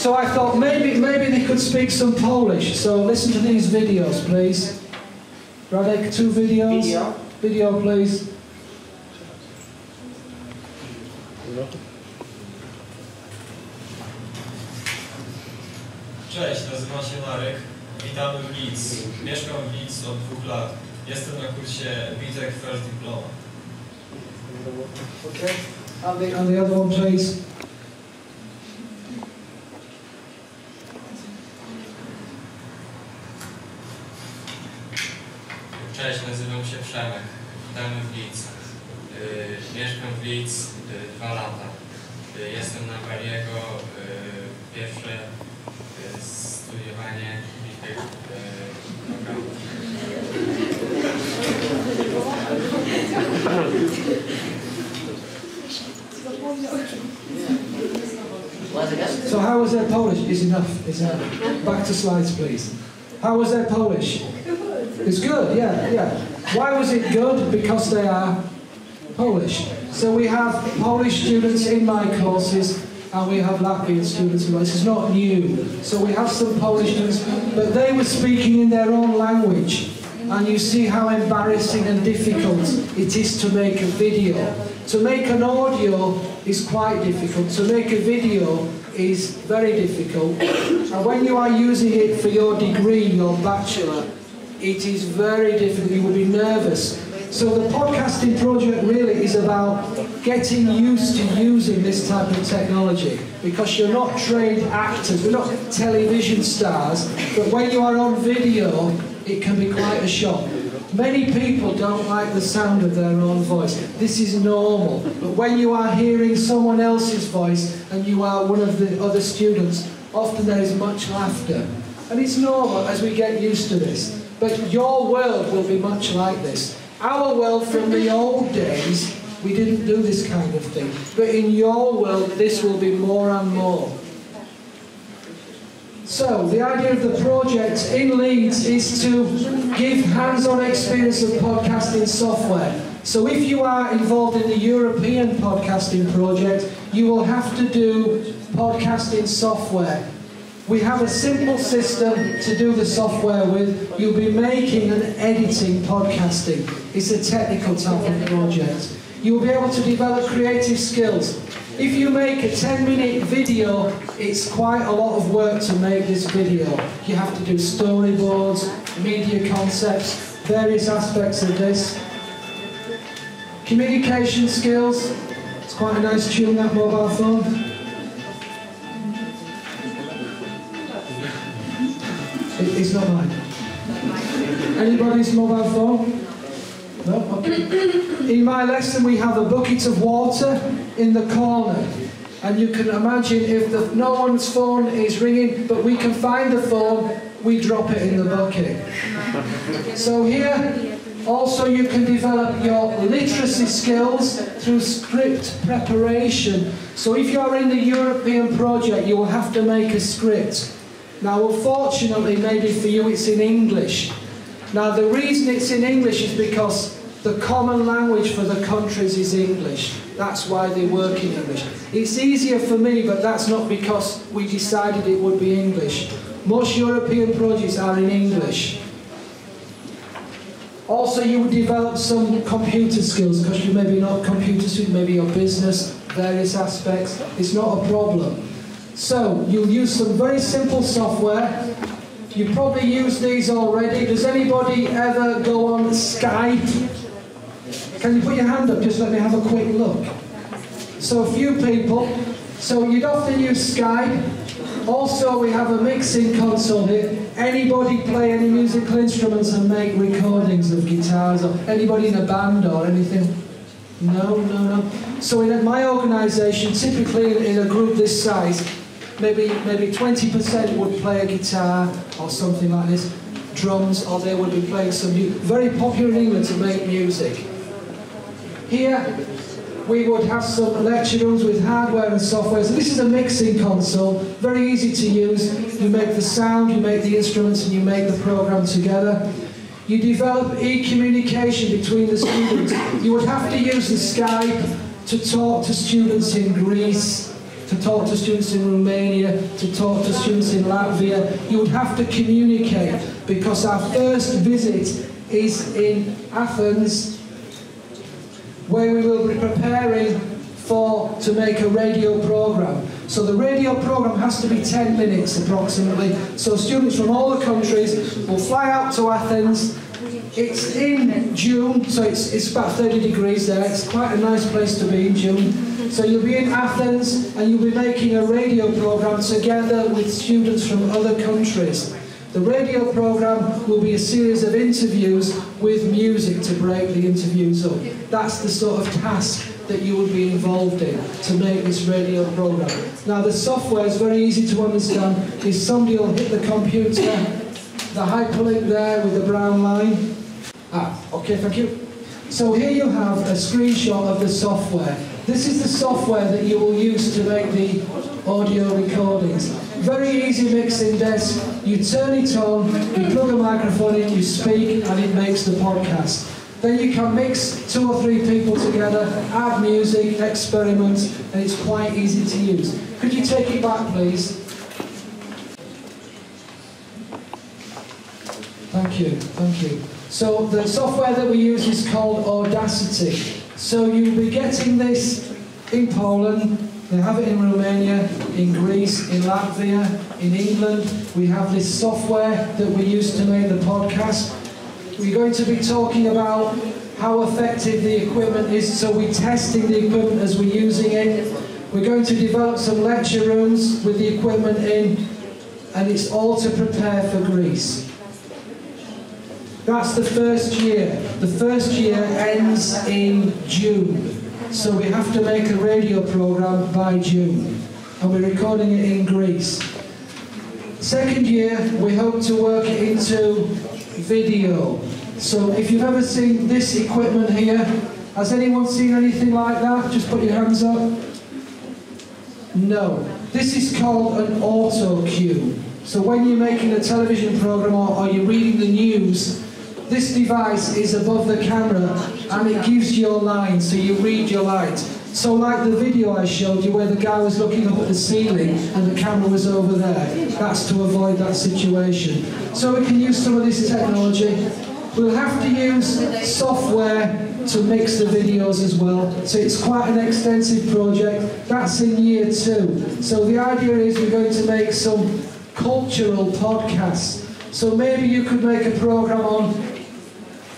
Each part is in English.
So I thought maybe they could speak some Polish. So listen to these videos, please. Radek, 2 videos. Video, please. Cześć, nazywam się Marek. Witamy w Lidz. Mieszkam w Lidz od 2 lat. Jestem na kursie Witek First Diploma. Okay. And the other one, please. Cześć, nazywam się Przemek. Witamy w Lidz. Mieszkam w Lidz 2 lata. Jestem na Baliego. Pierwsze studiowanie tych programów. So how was their Polish? Is enough. Back to slides, please. How was their Polish? It's good, yeah. Why was it good? Because they are Polish. So we have Polish students in my courses, and we have Latvian students. This is not new. So we have some Polish students, but they were speaking in their own language. And you see how embarrassing and difficult it is to make a video. To make an audio is quite difficult. To make a video is very difficult. And when you are using it for your degree, your bachelor, it is very difficult. You will be nervous. So the podcasting project really is about getting used to using this type of technology, because you're not trained actors, we're not television stars, but when you are on video, it can be quite a shock. Many people don't like the sound of their own voice. This is normal. But when you are hearing someone else's voice and you are one of the other students, often there is much laughter. And it's normal as we get used to this. But your world will be much like this. Our world from the old days, we didn't do this kind of thing. But in your world, this will be more and more. So, the idea of the project in Leeds is to give hands-on experience of podcasting software. So if you are involved in the European podcasting project, you will have to do podcasting software. We have a simple system to do the software with. You'll be making and editing podcasting. It's a technical type of project. You'll be able to develop creative skills. If you make a 10-minute video, it's quite a lot of work to make this video. You have to do storyboards, media concepts, various aspects of this. Communication skills. It's quite a nice tune, that mobile phone. It's not mine. Anybody's mobile phone? No? Okay. In my lesson we have a bucket of water in the corner, and you can imagine if no one's phone is ringing but we can find the phone, we drop it in the bucket. So here also you can develop your literacy skills through script preparation. So if you are in the European project, you will have to make a script. Now unfortunately, maybe for you it's in English. Now the reason it's in English is because the common language for the countries is English. That's why they work in English. It's easier for me, but that's not because we decided it would be English. Most European projects are in English. Also, you would develop some computer skills, because you may be not computer student, maybe your business, various aspects. It's not a problem. So, you'll use some very simple software. You probably use these already. Does anybody ever go on Skype? Can you put your hand up? Just let me have a quick look. So a few people. So you'd often use Skype. Also, we have a mixing console here. Anybody play any musical instruments and make recordings of guitars? Or anybody in a band or anything? No. So in my organisation, typically in a group this size, maybe 20% would play a guitar or something like this, drums, or they would be playing some very popular in England to make music. Here we would have some lecture rooms with hardware and software. So this is a mixing console, very easy to use. You make the sound, you make the instruments, and you make the program together. You develop e-communication between the students. You would have to use the Skype to talk to students in Greece, to talk to students in Romania, to talk to students in Latvia. You would have to communicate, because our first visit is in Athens, where we will be preparing to make a radio program. So the radio program has to be 10 minutes approximately. So students from all the countries will fly out to Athens. It's in June, so it's about 30 degrees there. It's quite a nice place to be in June. So you'll be in Athens and you'll be making a radio program together with students from other countries. The radio program will be a series of interviews with music to break the interviews up. That's the sort of task that you will be involved in to make this radio program. Now the software is very easy to understand. Is somebody will hit the computer, the hyperlink there with the brown line. Okay, thank you. So here you have a screenshot of the software. This is the software that you will use to make the audio recordings. Very easy mixing desk. You turn it on, you plug a microphone in, you speak, and it makes the podcast. Then you can mix 2 or 3 people together, add music, experiment, and it's quite easy to use. Could you take it back, please? Thank you, thank you. So the software that we use is called Audacity. So you'll be getting this in Poland, they have it in Romania, in Greece, in Latvia, in England. We have this software that we use to make the podcast. We're going to be talking about how effective the equipment is, so we're testing the equipment as we're using it. We're going to develop some lecture rooms with the equipment in, and it's all to prepare for Greece. That's the first year. The first year ends in June. So we have to make a radio program by June. And we're recording it in Greece. Second year, we hope to work it into video. So if you've ever seen this equipment here, has anyone seen anything like that? Just put your hands up. No. This is called an auto cue. So when you're making a television program or you're reading the news, this device is above the camera and it gives your lines, so you read your lines. So like the video I showed you where the guy was looking up at the ceiling and the camera was over there, that's to avoid that situation. So we can use some of this technology. We'll have to use software to mix the videos as well. So it's quite an extensive project. That's in year 2. So the idea is we're going to make some cultural podcasts. So maybe you could make a program on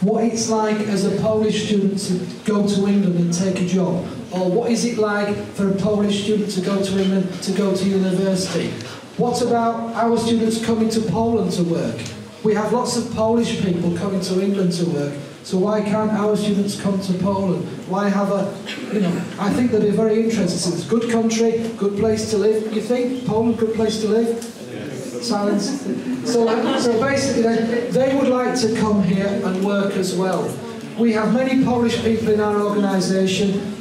what it's like as a Polish student to go to England and take a job. Or what is it like for a Polish student to go to England to go to university? What about our students coming to Poland to work? We have lots of Polish people coming to England to work. So why can't our students come to Poland? Why have I think they'd be very interested. It's a good country, good place to live. You think? Poland, good place to live? Silence. So basically they would like to come here and work as well. We have many Polish people in our organisation.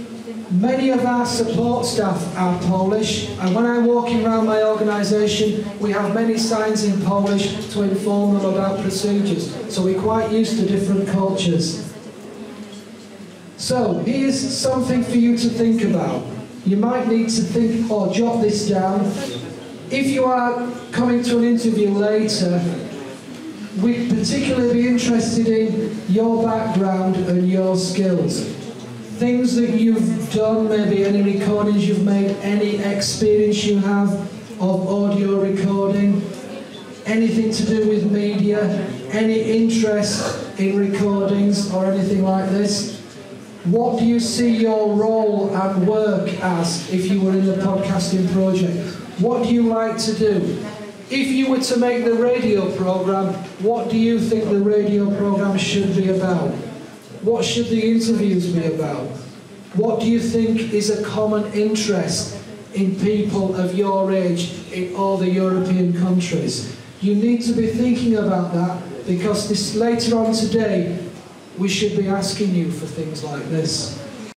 Many of our support staff are Polish, and when I'm walking around my organisation, we have many signs in Polish to inform them about procedures. So we're quite used to different cultures. So here's something for you to think about. You might need to think or jot this down. If you are coming to an interview later, we'd particularly be interested in your background and your skills. Things that you've done, maybe any recordings you've made, any experience you have of audio recording, anything to do with media, any interest in recordings or anything like this. What do you see your role and work as if you were in the podcasting project? What do you like to do? If you were to make the radio program, what do you think the radio program should be about? What should the interviews be about? What do you think is a common interest in people of your age in all the European countries? You need to be thinking about that, because later on today we should be asking you for things like this.